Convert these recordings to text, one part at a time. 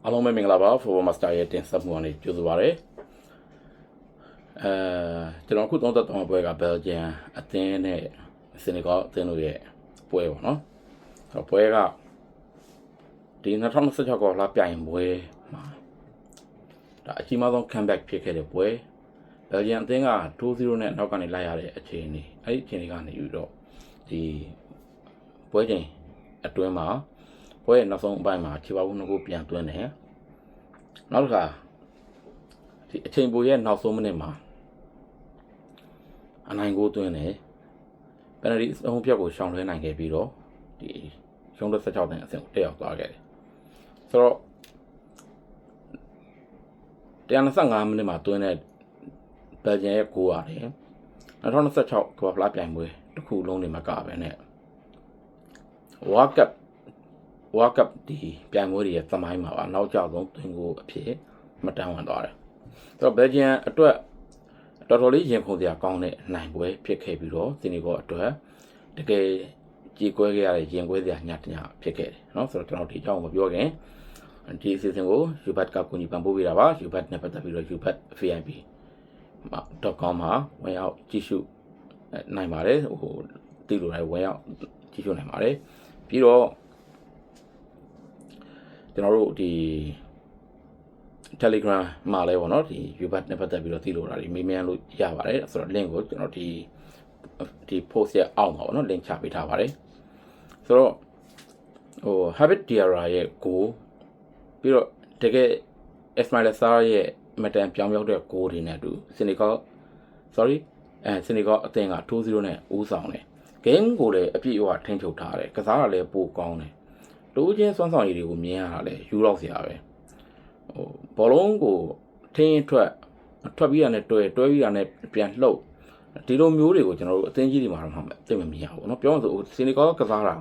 အားလုံးပဲမင်္ဂလာပါ Football Master ရဲ့တင်ဆက်မှုအနေကြိုဆိုပါရစေကျွန်တော်အခုသုံးသက်သွားပွဲက Belgium အသင်းနဲ့ Senegal အသင်းတို့ရဲ့ပွဲပေါ့နော်အဲ့ပွဲကဒီ2026ကောလာပြိုင်ပွဲမှာဒါအကြီးမားဆုံး comeback ဖြစ်ခဲ့တဲ့ပွဲ Belgium အသင်းက 2-0 နဲ့နောက်ကနေလိုက်ရတဲ့အခြေအနေအဲ့ဒီအခြေအနေကနေပြီးတော့ဒီပွဲချိန်အတွင်းမှာပွဲရဲ့နောက်ဆုံးအပိုင်းမှာခြေပါဘူးနှစ်ခုပြန်သွင်းတယ်နောက်တစ်ခါဒီအချိန်ပိုရဲ့နောက်ဆုံးမိနစ်မှာအနိုင်ကိုသွင်းတယ်ပယ်နယ်တီအဆုံးဖြတ်ကိုရှောင်လွှဲနိုင်ခဲ့ပြီးတော့ဒီရှုံးတဲ့16တန်းအဆင့်ကိုတက်ရောက်သွားခဲ့တယ်ဆိုတော့125မိနစ်မှာသွင်းတဲ့ဘယ်ဂျန်ရဲ့ဂိုးရတယ်2026ကမ္ဘာဖလားပြိုင်ပွဲတစ်ခုလုံးနေမှာကပဲနဲ့World Cup ဒီပြိုင်ပွဲတွေရဲ့သမိုင်းမှာပါနောက်ကျဆုံးသွင်းကိုအဖြစ်မတန်းဝင်သွားတယ်ဆိုတော့ဘယ်ဂျန်အတွက်တော်တော်လေးရင်ခုန်စရာကောင်းတဲ့နိုင်ပွဲဖြစ်ခဲ့ပြီးတော့စီနီဂေါအတွက်တကယ်ကြေကွဲခဲ့ရတဲ့ရင်ကွဲစရာညတညဖြစ်ခဲ့တယ်เนาะဆိုတော့ကျွန်တော်ဒီအကြောင်းမပြောခင်ဒီအစီအစဉ်ကို Ubat ကကိုကြီးပံ့ပိုးပေးတာပါ Ubat နဲ့ပတ်သက်ပြီးတော့ ubatvip.com မှာဝင်ရောက်ကြည့်ရှုနိုင်ပါတယ်ဟိုတိလို့လည်းဝင်ရောက်ကြည့်ရှုနိုင်ပါတယ်ပြီးတော့ကျွန်တော်တို့ဒီ Telegram မှာလည်းပေါ့နော်ဒီ Ubat နဲ့ပတ်သက်ပြီးတော့သိလို့တာဒီမေးမြန်းလို့ရပါတယ်ဆိုတော့ link ကိုကျွန်တော်ဒီ post ရဲ့အောက်မှာပေါ့နော် link ချပေးထားပါတယ်ဆိုတော့ဟို Habit Diarra ရဲ့ goal ပြီးတော့တကယ် Ismaila Sarr ရဲ့မတန်ပြောင်းပြောင်းတဲ့ goal တွေနဲ့အတူ Senegal အသင်းက 2-0 နဲ့ဦးဆောင်တယ် game ကိုလည်းအပြည့်အဝထိန်းချုပ်ထားတယ်ကစားတာလည်းပိုကောင်းတယ်တိုးချင်းစွမ်းဆောင်ရည်တွေကိုမြင်ရတာလည်းယူတော့စရာပဲဟိုဘောလုံးကိုထင်းထွက်ပြီးရတဲ့တွဲပြီးရတဲ့ပြန်လှုပ်ဒီလိုမျိုးတွေကိုကျွန်တော်တို့အသင်းကြီးတွေမှာတော့သိမမြင်ရဘူးเนาะပြောမှဆိုစီနီဂေါကစားတာ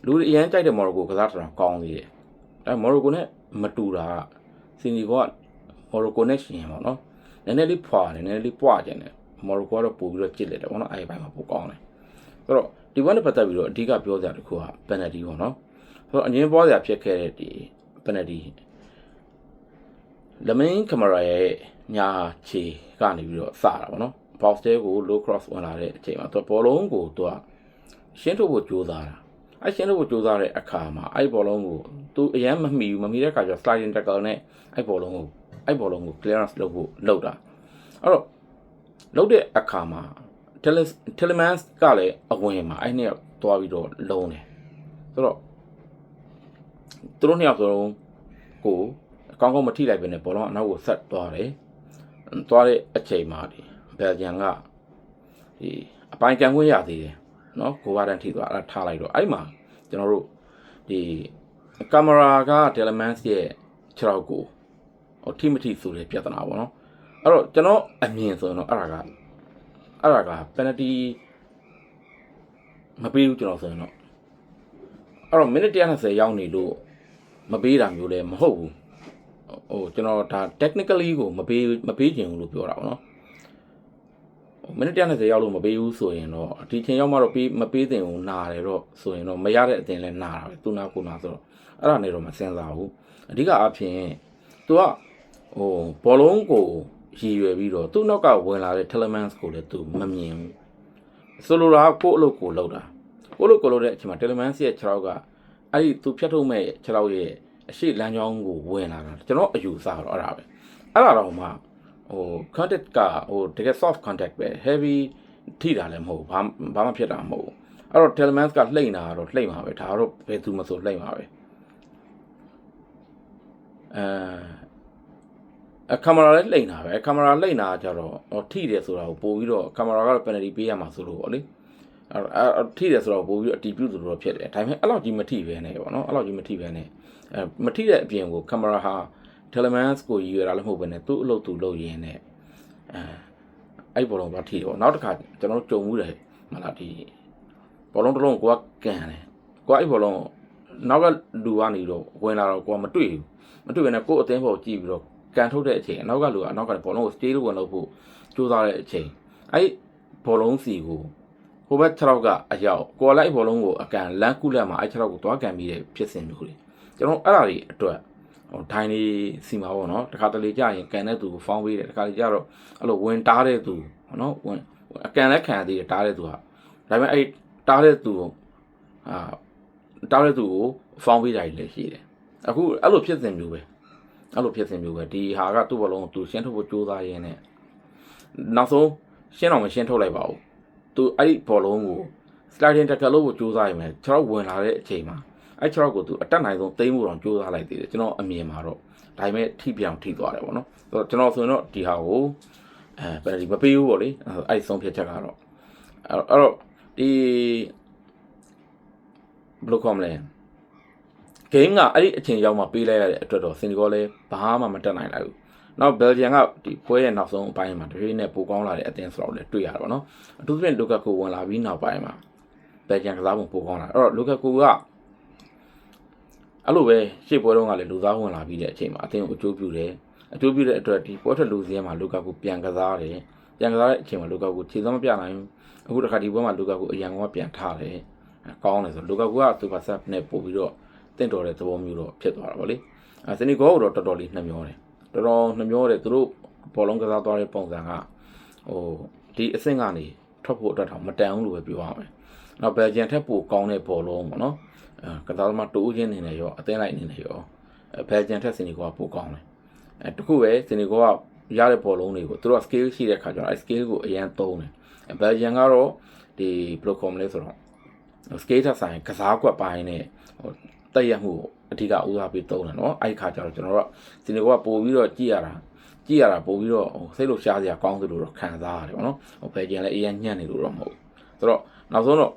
လူတွေအရန်ကြိုက်တဲ့မော်ရိုကိုကစားတာကောင်းသေးတယ်ဒါမော်ရိုကိုနဲ့မတူတာစီနီဂေါကမော်ရိုကိုနဲ့ရှင်ပေါ့เนาะနည်းနည်းလေးဖွာတယ်နည်းနည်းလေးပွားကြတယ်မော်ရိုကိုကတော့ပို့ပြီးတော့ကြစ်လက်တယ်ပေါ့เนาะအဲ့ဒီဘက်မှာပိုကောင်းတယ်ဆိုတော့ဒီဘက်နဲ့ပတ်သက်ပြီးတော့အဓိကပြောစရာတစ်ခုက penalty ပေါ့เนาะဆိုတော့အငင်းပွားစရာဖြစ်ခဲ့တဲ့ဒီ penalty လမင်းကင်မရာရဲ့ညာခြေကနေပြီးတော့စတာပေါ့နော် box တဲကို low cross ဝင်လာတဲ့အချိန်မှာသူဘောလုံးကိုသူကရှင်းထုတ်ဖို့ကြိုးစားတာအဲရှင်းထုတ်ဖို့ကြိုးစားတဲ့အခါမှာအဲဘောလုံးကိုသူအရန်မမီတဲ့အခါကျ sliding tackle နဲ့အဲဘောလုံးကို clearance လုပ်ဖို့လုပ်တာအဲ့တော့လုပ်တဲ့အခါမှာ Telemans ကလည်းအဝင်မှာအဲနှစ်ယောက်သွားပြီးတော့လုံးတယ်ဆိုတော့သူတို့နှစ်ယောက်ဆိုတော့ကိုကောင်းကောင်းမထိလိုက်ပဲနဲ့ဘောလုံးအနောက်ကိုဆက်သွားတယ်။သွားတဲ့အချိန်မှာဒီဘယ်ဂျန်ကဒီအပိုင်းကန်ခွင့်ရသေးတယ်။နော်ကိုဝါဒန်ထိသွားအဲ့ထားလိုက်တော့အဲ့မှာကျွန်တော်တို့ဒီကင်မရာက Telemans ရဲ့ခြေထောက်ကိုထိမထိဆိုတဲ့ပြဿနာပေါ့နော်။အဲ့တော့ကျွန်တော်အမြင်ဆိုရင်တော့အဲ့ဒါက penalty မပေးဘူးကျွန်တော်ဆိုရင်တော့အဲ့တော့မိနစ်120ရောက်နေလို့မပေးတာမျိုးလည်းမဟုတ်ဘူးဟိုကျွန်တော်ဒါ technically ကိုမပေးချင်ဘူးလို့ပြောတာပေါ့နော်မိနစ်120ရောက်လို့မပေးဘူးဆိုရင်တော့ဒီချိန်ရောက်မှတော့မပေးသင့်ဘူးနာတယ်တော့ဆိုရင်တော့မရတဲ့အတင်လဲနာတာပဲသူနာကိုနာဆိုတော့အဲ့ဒါနဲ့တော့မစင်စားဘူးအဓိကအဖြစ်သူကဟိုဘောလုံးကိုရည်ရွယ်ပြီးတော့သူ့နောက်ကဝင်လာတဲ့ Telemans ကိုလည်းသူမမြင်ဘူးဆိုလိုတာကိုအလုပ်ကိုလုပ်တာကိုလုပ်တဲ့အချိန်မှာ Telemans ရဲ့6ကအဲ့ဒီသူဖြတ်ထုတ်မဲ့6ရဲ့အရှိလမ်းကြောင်းကိုဝင်လာတာကျွန်တော်အယူဆတော့အဲ့ဒါပဲအဲ့ဒါတော့မှဟို contact ကဟိုတကယ် soft contact ပဲ heavy ထိတာလည်းမဟုတ်ဘာမှဖြစ်တာမဟုတ်အဲ့တော့ Telemans ကလှိမ့်တာတော့လှိမ့်မှာပဲဒါတော့ဘယ်သူမှဆိုလှိမ့်မှာပဲကင်မရာလည်းလှိမ့်တာပဲကင်မရာလှိမ့်တာကြတော့ထိတယ်ဆိုတာကိုပို့ပြီးတော့ကင်မရာကတော့ penalty ပေးရမှာဆိုလို့ပေါ့လေအဲ့ထိတယ်ဆိုတော့ပို့ပြီးတော့အတီးပြုဆိုတော့ဖြစ်တယ်ဒါပေမဲ့အဲ့လောက်ကြီးမထိပဲနဲ့ပေါ့နော်အဲ့လောက်ကြီးမထိပဲနဲ့မထိတဲ့အပြင်ကိုကင်မရာဟာ Telemans ကိုရည်ရွယ်တာလည်းမဟုတ်ဘဲနဲ့သူ့အလုပ်သူလုပ်ရင်းနဲ့အဲ့ဘောလုံးတော့ထိတယ်ပေါ့နောက်တစ်ခါကျွန်တော်ကြုံမှုတယ်မလားဒီဘောလုံးတစ်လုံးကိုကကန်တယ်ကိုကအဲ့ဘောလုံးနောက်ကလူကနေတော့ဝင်လာတော့ကိုကမတွေ့ဘဲနဲ့ကို့အသင်းပေါ်ကြည့်ပြီးတော့ကန်ထုတ်တဲ့အချိန်အနောက်ကလူကနောက်ကဘောလုံးကို steal ဝင်လုပ်ဖို့ကြိုးစားတဲ့အချိန်အဲ့ဘောလုံးစီကိုဟိုဘက်6ကအရောက်ကိုလိုက်ဘောလုံးကိုအကန်လမ်းကူးလက်မှာအဲ့6ကိုသွားကန်ပြီးတဲ့ဖြစ်စဉ်မျိုးတွေကျွန်တော်အဲ့ဒါတွေအတွက် ဒိုင်းနေစီမှာပေါ့နော်တခါတလေကြာရင်ကန်တဲ့သူကိုဖောင်းပေးတယ်တခါလေကြာတော့အဲ့လိုဝင်တားတဲ့သူနော်ဝင်အကန်လက်ခံရသေးတယ်တားတဲ့သူကဒါပေမဲ့အဲ့တားတဲ့သူကိုတားတဲ့သူကိုဖောင်းပေးတာကြီးလည်းရှိတယ်အခုအဲ့လိုဖြစ်စဉ်မျိုးပဲဒီဟာကသူ့ဘလုံးသူရှင်းထုတ်ဖို့ကြိုးစားရင်းနဲ့နောက်ဆုံးရှင်းတော့မရှင်းထုတ်လိုက်ပါဘူးသူအဲ့ဒီဘောလုံးကို sliding tackle လို့ကြိုးစားရမယ်6ရောက်ဝင်လာတဲ့အချိန်မှာအဲ့6ရောက်ကိုသူအတက်နိုင်ဆုံးသိမ်းဖို့တော့ကြိုးစားလိုက်သေးတယ်ကျွန်တော်အမြင်မှာတော့ဒါပေမဲ့ထိပြောင်ထိသွားတယ်ပေါ့နော်ကျွန်တော်ဆိုရင်တော့ဒီဟာကိုpenalty မပေးဘူးပေါ့လေအဲ့ဆုံးဖြတ်ချက်ကတော့အဲ့တော့ဒီဘယ်လိုခေါ်မလဲဂိမ်းကအဲ့ဒီအချိန်ရောက်မှပေးလိုက်ရတဲ့အတွက်တော့စင်ကာလည်းဘာမှမတက်နိုင်လိုက်ဘူးနောက်ဘယ်လ်ဂျီယံကဒီပွဲရဲ့နောက်ဆုံးအပိုင်းမှာတပြေးနဲ့ပိုကောင်းလာတဲ့အသင်းဆိုတော့လည်းတွေ့ရတာပေါ့နော်အထူးသဖြင့်လူကာကိုဝင်လာပြီးနောက်ပိုင်းမှာဘယ်လ်ဂျီယံကစားပုံပိုကောင်းလာအဲ့တော့လူကာကိုကအဲ့လိုပဲရှေ့ပွဲတုန်းကလည်းလူသားဝင်လာပြီးတဲ့အချိန်မှာအသင်းကိုအကျိုးပြုတဲ့အတွက်ဒီပွဲထွက်လူစည်းမှာလူကာကိုပြန်ကစားတယ်ပြန်ကစားတဲ့အချိန်မှာလူကာကိုခြေစွမ်းမပြနိုင်ဘူးအခုတစ်ခါဒီပွဲမှာလူကာကိုအရန်ကပြန်ထားတယ်ကောင်းတယ်ဆိုလူကာကိုကသူပါဆက်နဲ့ပို့ပြီးတော့တင့်တော်တဲ့သဘောမျိုးတော့ဖြစ်သွားတာပေါ့လေစနီဂေါကတော့တော်တော်လေးနှမျောတယ်သူတို့ဘောလုံးကစားသွားတဲ့ပုံစံကဒီအဆင့်ကနေထွက်ဖို့အတွက်တော့မတန်ဘူးလို့ပဲပြောရမယ်နောက်ဘယ်ဂျန်ထက်ပိုကောင်းတဲ့ဘောလုံးပေါ့နော်ကစားသမားတူးချင်းနေနေရောအသင်းလိုက်နေနေရောဘယ်ဂျန်ထက်စနီဂေါကပိုကောင်းတယ်တခုပဲစနီဂေါကရတဲ့ဘောလုံးတွေကိုသူတို့က scale ရှိတဲ့ခါကျတော့ scale ကိုအရန်သုံးတယ်ဘယ်ဂျန်ကတော့ဒီဘယ်လိုခေါ်မလဲဆိုတော့ scale ထက်ဆိုင်ကစားကွက်ပိုင်းနဲ့တက်ရမှုအဓိကဦးစားပေးသုံးတယ်နော်အဲ့ဒီခါကျတော့ကျွန်တော်တို့စနီဂေါကပို့ပြီးတော့ကြည့်ရတာပို့ပြီးတော့စိတ်လို့ရှားစရာကောင်းသလိုတော့ခံစားရတယ်ပေါ့နော်ဘယ်ဂျန်လည်းအရန်ညံ့နေလို့တော့မဟုတ်ဘူးဆိုတော့နောက်ဆုံးတော့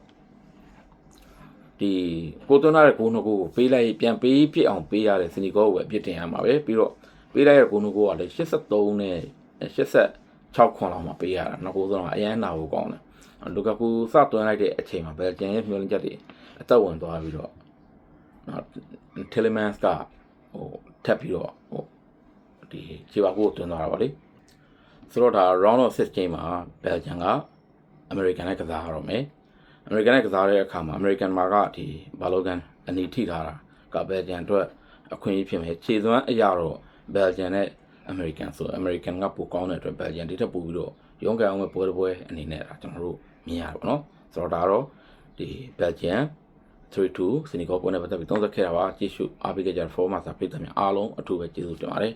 ဒီကိုသွန်းထားတဲ့ဂိုးနှစ်ဂိုးကိုပေးလိုက်ပြန်ပေးဖြစ်အောင်ပေးရတဲ့စနီဂေါကိုပဲအပြစ်တင်ရမှာပဲပြီးတော့ပေးလိုက်တဲ့ဂိုးနှစ်ဂိုးကလည်း83နဲ့86ခွန်လောက်မှပေးရတာနှစ်ဂိုးဆုံးကအရန်နာဖို့ကောင်းတယ်လူကာကူစသွင်းလိုက်တဲ့အချိန်မှာဘယ်ဂျန်ရဲ့မျှော်လင့်ချက်တွေအသက်ဝင်သွားပြီးတော့Telemans ကထပ်ပြီးတော့ဒီခြေပါကိုတွန်းသွားတာပါလေဆိုတော့ဒါ round of 16မှာဘယ်ဂျန်ကအမေရိကန်နဲ့ကစားရတော့မယ်အမေရိကန်နဲ့ကစားတဲ့အခါမှာအမေရိကန်မှာကဒီဘာလိုကန်အနီထိထားတာကဘယ်ဂျန်အတွက်အခွင့်အရေးဖြစ်မယ်ခြေစွမ်းအရာတော့ဘယ်ဂျန်နဲ့အမေရိကန်ဆိုအမေရိကန်ကပိုကောင်းတဲ့အတွက်ဘယ်ဂျန်တိထက်ပိုပြီးတော့ရုန်းကန်အောင်ပွဲအနေနဲ့ဒါကျွန်တော်တို့မြင်ရပါတော့ဆိုတော့ဒါတော့ဒီဘယ်ဂျန်3-2စနီဂေါပွဲနဲ့ပတ်သက်ပြီးသုံးသပ်ခဲ့တာပါကြည့်ရှုအားပေးကြတဲ့ format စာပိတ်သက်များအားလုံးအထူးပဲကျေးဇူးတင်ပါတယ်